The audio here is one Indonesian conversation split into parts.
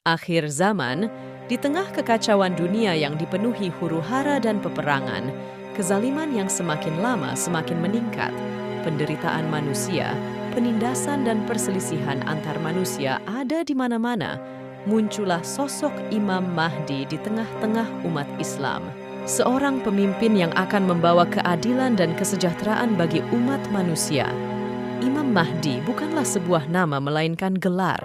Akhir zaman, di tengah kekacauan dunia yang dipenuhi huru-hara dan peperangan, kezaliman yang semakin lama semakin meningkat, penderitaan manusia, penindasan dan perselisihan antar manusia ada di mana-mana, muncullah sosok Imam Mahdi di tengah-tengah umat Islam. Seorang pemimpin yang akan membawa keadilan dan kesejahteraan bagi umat manusia. Imam Mahdi bukanlah sebuah nama melainkan gelar,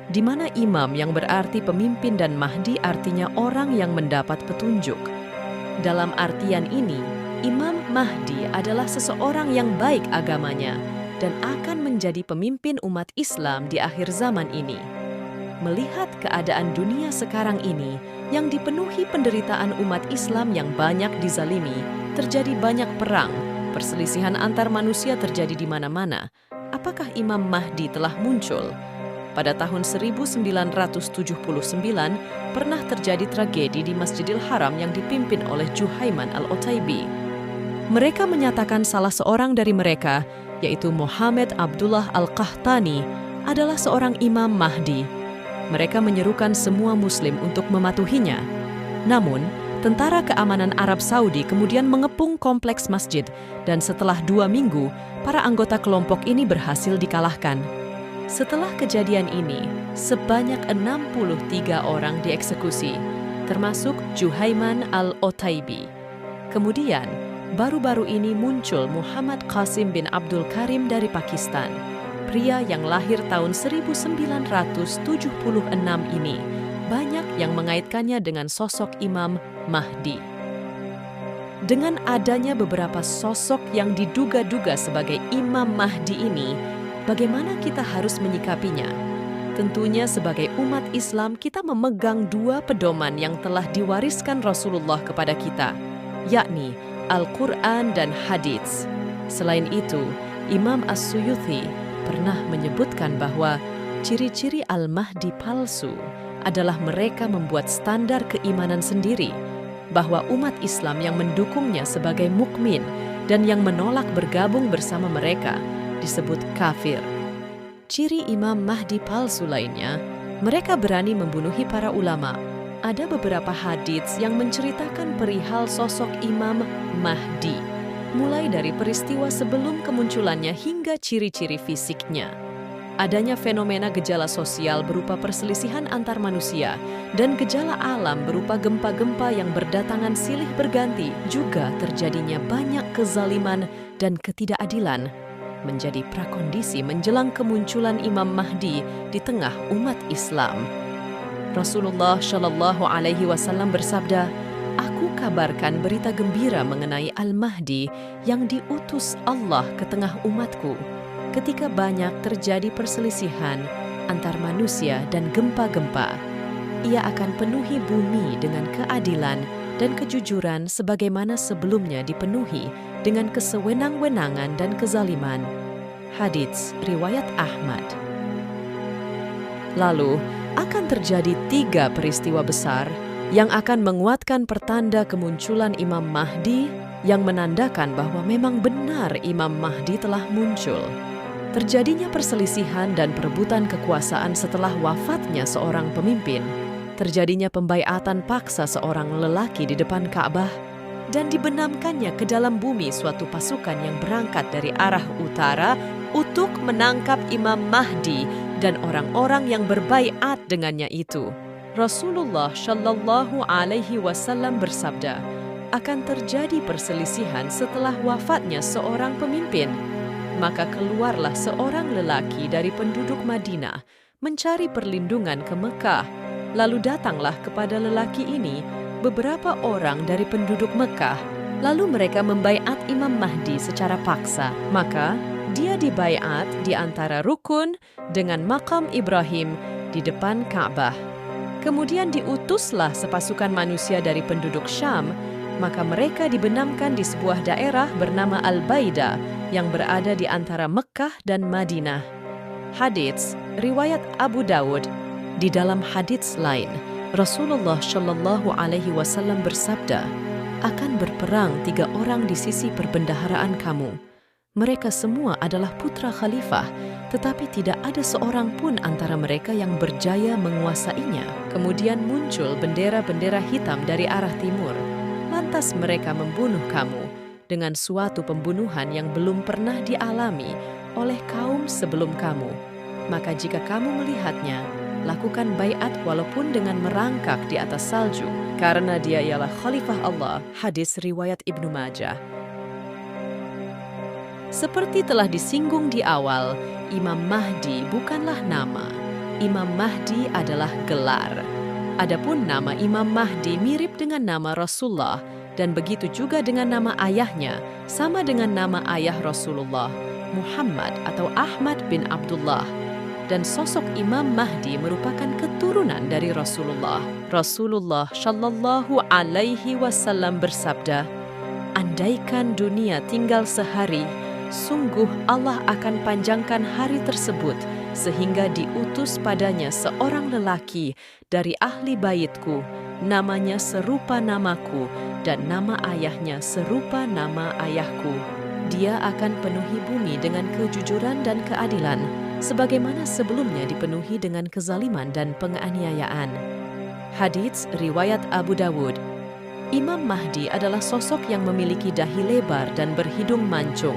di mana imam yang berarti pemimpin dan Mahdi artinya orang yang mendapat petunjuk. Dalam artian ini, Imam Mahdi adalah seseorang yang baik agamanya dan akan menjadi pemimpin umat Islam di akhir zaman ini. Melihat keadaan dunia sekarang ini yang dipenuhi penderitaan umat Islam yang banyak dizalimi, terjadi banyak perang, perselisihan antar manusia terjadi di mana-mana. Apakah Imam Mahdi telah muncul? Pada tahun 1979, pernah terjadi tragedi di Masjidil Haram yang dipimpin oleh Juhaiman al-Otaibi. Mereka menyatakan salah seorang dari mereka, yaitu Muhammad Abdullah al-Qahtani, adalah seorang Imam Mahdi. Mereka menyerukan semua Muslim untuk mematuhinya. Namun, tentara keamanan Arab Saudi kemudian mengepung kompleks masjid, dan setelah 2 minggu, para anggota kelompok ini berhasil dikalahkan. Setelah kejadian ini, sebanyak 63 orang dieksekusi, termasuk Juhaiman al-Otaibi. Kemudian, baru-baru ini muncul Muhammad Qasim bin Abdul Karim dari Pakistan. Pria yang lahir tahun 1976 ini, banyak yang mengaitkannya dengan sosok Imam Mahdi. Dengan adanya beberapa sosok yang diduga-duga sebagai Imam Mahdi ini, bagaimana kita harus menyikapinya? Tentunya sebagai umat Islam kita memegang 2 pedoman yang telah diwariskan Rasulullah kepada kita, yakni Al-Quran dan Hadits. Selain itu, Imam As-Suyuti pernah menyebutkan bahwa ciri-ciri Al-Mahdi palsu adalah mereka membuat standar keimanan sendiri, bahwa umat Islam yang mendukungnya sebagai mukmin dan yang menolak bergabung bersama mereka disebut kafir. Ciri Imam Mahdi palsu lainnya, mereka berani membunuhi para ulama. Ada beberapa hadits yang menceritakan perihal sosok Imam Mahdi, mulai dari peristiwa sebelum kemunculannya hingga ciri-ciri fisiknya. Adanya fenomena gejala sosial berupa perselisihan antar manusia dan gejala alam berupa gempa-gempa yang berdatangan silih berganti, juga terjadinya banyak kezaliman dan ketidakadilan, menjadi prakondisi menjelang kemunculan Imam Mahdi di tengah umat Islam. Rasulullah Shallallahu Alaihi Wasallam bersabda, "Aku kabarkan berita gembira mengenai Al-Mahdi yang diutus Allah ke tengah umatku. Ketika banyak terjadi perselisihan antar manusia dan gempa-gempa, ia akan penuhi bumi dengan keadilan dan kejujuran sebagaimana sebelumnya dipenuhi dengan kesewenang-wenangan dan kezaliman." Hadits riwayat Ahmad. Lalu, akan terjadi 3 peristiwa besar yang akan menguatkan pertanda kemunculan Imam Mahdi yang menandakan bahwa memang benar Imam Mahdi telah muncul. Terjadinya perselisihan dan perebutan kekuasaan setelah wafatnya seorang pemimpin, terjadinya pembaiatan paksa seorang lelaki di depan Ka'bah, dan dibenamkannya ke dalam bumi suatu pasukan yang berangkat dari arah utara untuk menangkap Imam Mahdi dan orang-orang yang berbaiat dengannya itu. Rasulullah Shallallahu Alaihi Wasallam bersabda, akan terjadi perselisihan setelah wafatnya seorang pemimpin. Maka keluarlah seorang lelaki dari penduduk Madinah mencari perlindungan ke Mekah. Lalu datanglah kepada lelaki ini beberapa orang dari penduduk Mekah. Lalu mereka membaiat Imam Mahdi secara paksa. Maka dia dibaiat di antara rukun dengan makam Ibrahim di depan Ka'bah. Kemudian diutuslah sepasukan manusia dari penduduk Syam, maka mereka dibenamkan di sebuah daerah bernama Al-Baida yang berada di antara Mekah dan Madinah. Hadits riwayat Abu Dawud. Di dalam hadits lain, Rasulullah Shallallahu Alaihi Wasallam bersabda, akan berperang 3 orang di sisi perbendaharaan kamu. Mereka semua adalah putra khalifah tetapi tidak ada seorang pun antara mereka yang berjaya menguasainya. Kemudian muncul bendera-bendera hitam dari arah timur. Lantas mereka membunuh kamu dengan suatu pembunuhan yang belum pernah dialami oleh kaum sebelum kamu. Maka jika kamu melihatnya, lakukan baiat walaupun dengan merangkak di atas salju, karena dia ialah khalifah Allah. Hadis riwayat Ibnu Majah. Seperti telah disinggung di awal, Imam Mahdi bukanlah nama. Imam Mahdi adalah gelar. Adapun nama Imam Mahdi mirip dengan nama Rasulullah, dan begitu juga dengan nama ayahnya, sama dengan nama ayah Rasulullah, Muhammad atau Ahmad bin Abdullah. Dan sosok Imam Mahdi merupakan keturunan dari Rasulullah. Rasulullah Shallallahu Alaihi Wasallam bersabda, "Andaikan dunia tinggal sehari, sungguh Allah akan panjangkan hari tersebut sehingga diutus padanya seorang lelaki dari ahli baitku, namanya serupa namaku dan nama ayahnya serupa nama ayahku. Dia akan penuhi bumi dengan kejujuran dan keadilan, sebagaimana sebelumnya dipenuhi dengan kezaliman dan penganiayaan." Hadits riwayat Abu Dawud. Imam Mahdi adalah sosok yang memiliki dahi lebar dan berhidung mancung.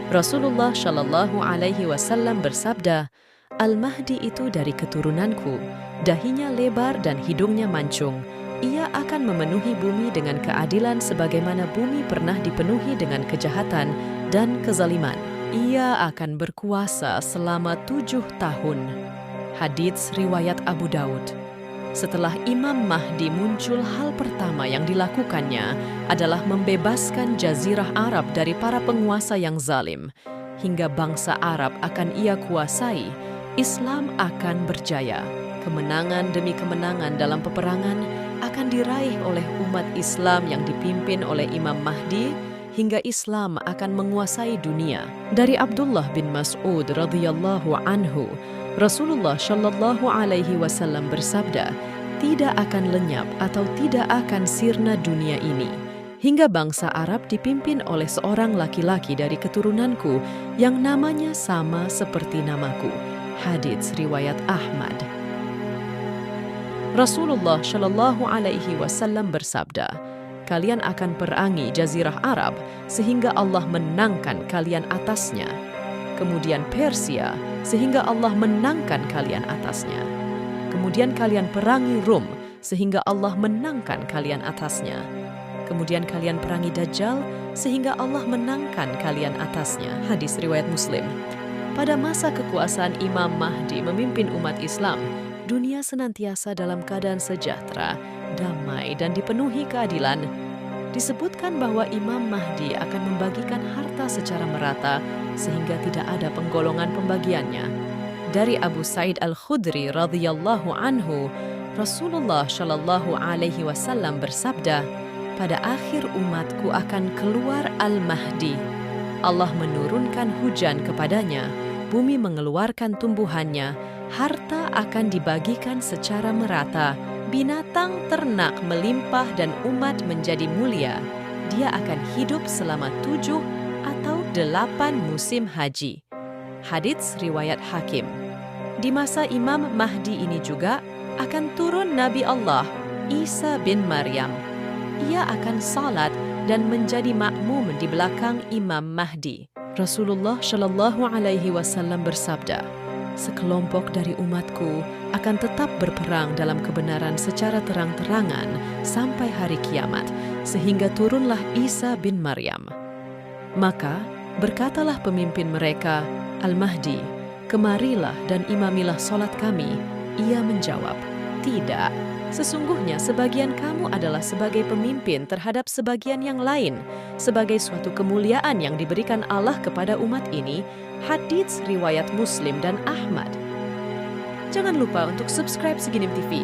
Rasulullah Shallallahu Alaihi Wasallam bersabda, "Al-Mahdi itu dari keturunanku, dahinya lebar dan hidungnya mancung. Ia akan memenuhi bumi dengan keadilan sebagaimana bumi pernah dipenuhi dengan kejahatan dan kezaliman. Ia akan berkuasa selama 7 tahun." Hadits riwayat Abu Daud. Setelah Imam Mahdi muncul, hal pertama yang dilakukannya adalah membebaskan Jazirah Arab dari para penguasa yang zalim. Hingga bangsa Arab akan ia kuasai, Islam akan berjaya. Kemenangan demi kemenangan dalam peperangan akan diraih oleh umat Islam yang dipimpin oleh Imam Mahdi, hingga Islam akan menguasai dunia. Dari Abdullah bin Mas'ud radhiyallahu anhu, Rasulullah Shallallahu Alaihi Wasallam bersabda, "Tidak akan lenyap atau tidak akan sirna dunia ini, hingga bangsa Arab dipimpin oleh seorang laki-laki dari keturunanku yang namanya sama seperti namaku." Hadits riwayat Ahmad. Rasulullah Shallallahu Alaihi Wasallam bersabda, "Kalian akan perangi Jazirah Arab sehingga Allah menangkan kalian atasnya. Kemudian Persia, sehingga Allah menangkan kalian atasnya. Kemudian kalian perangi Rum, sehingga Allah menangkan kalian atasnya. Kemudian kalian perangi Dajjal, sehingga Allah menangkan kalian atasnya." Hadis riwayat Muslim. Pada masa kekuasaan Imam Mahdi memimpin umat Islam, dunia senantiasa dalam keadaan sejahtera, damai, dan dipenuhi keadilan. Disebutkan bahwa Imam Mahdi akan membagikan harta secara merata sehingga tidak ada penggolongan pembagiannya. Dari Abu Sa'id Al-Khudri radhiyallahu anhu, Rasulullah Shallallahu Alaihi Wasallam bersabda, "Pada akhir umatku akan keluar Al-Mahdi. Allah menurunkan hujan kepadanya, bumi mengeluarkan tumbuhannya, harta akan dibagikan secara merata, binatang ternak melimpah dan umat menjadi mulia. Dia akan hidup selama 7 atau 8 musim haji." Hadits riwayat Hakim. Di masa Imam Mahdi ini juga akan turun Nabi Allah, Isa bin Maryam. Ia akan salat dan menjadi makmum di belakang Imam Mahdi. Rasulullah Shallallahu Alaihi Wasallam bersabda, "Sekelompok dari umatku akan tetap berperang dalam kebenaran secara terang-terangan sampai hari kiamat, sehingga turunlah Isa bin Maryam." Maka berkatalah pemimpin mereka, "Al-Mahdi, kemarilah dan imamilah solat kami." Ia menjawab, "Tidak, sesungguhnya sebagian kamu adalah sebagai pemimpin terhadap sebagian yang lain, sebagai suatu kemuliaan yang diberikan Allah kepada umat ini." Hadits riwayat Muslim dan Ahmad. Jangan lupa untuk subscribe Seginim TV